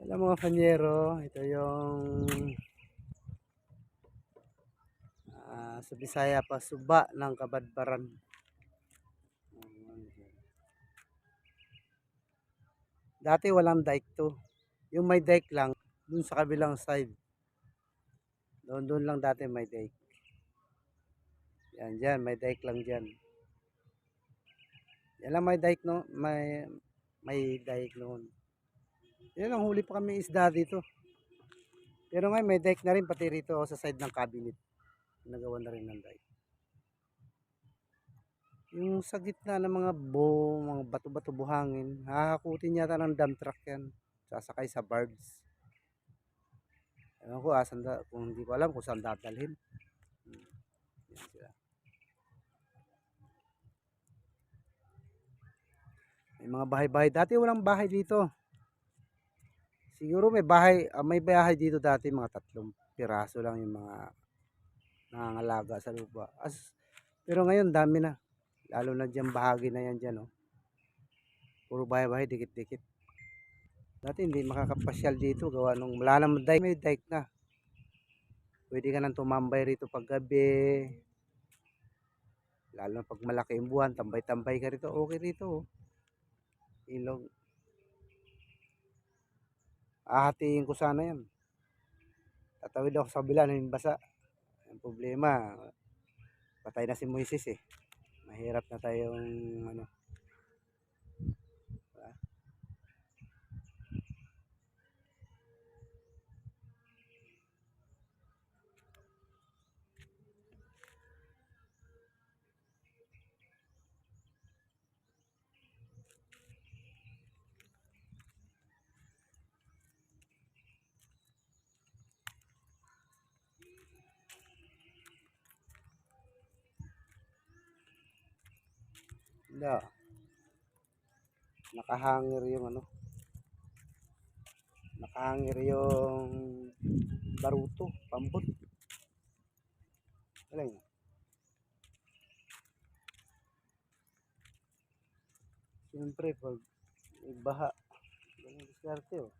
Hello mga panyero, ito yung sa Bisaya pa suba ng Kabadbaran. Dati walang dike to. Yung may dike lang, dun sa kabilang side. Doon lang dati may dike. Yan dyan, may dike lang dyan. Yan lang may dike no, may dike noon. Yan ang huli pa kami isda dito. Pero ngayon may dike na rin pati rito sa side ng cabinet. Nagawa na rin ng dike. Yung sa gitna ng mga bato-bato buhangin, hahakutin yata ng dump truck yan. Sasakay sa barbs. Ewan ko, kung hindi ko alam kung saan dadalhin. Yan sila. May mga bahay-bahay. Dati walang bahay dito. Siguro may bahay dito dati, mga 3 piraso lang yung mga nangangalaga sa lupa. Pero ngayon, dami na. Lalo na dyan bahagi na yan dyan. Oh. Puro bahay-bahay, dikit-dikit. Dati hindi makakapasyal dito. Gawa nung wala naman dike, may dike na. Pwede ka nang tumambay rito pag gabi. Lalo na pag malaki yung buwan, tambay-tambay ka rito. Okay rito. Oh. Ilog. Ahatiin ko sana yan. Tatawid ako sa kabila ng basa. Ang problema, patay na si Moises eh. Mahirap na tayong ano. Hindi. Nakahangir yung ano. Nakahangir yung baruto, pambot. Galing. Siyempre pag may baha, ganun diskarte oh.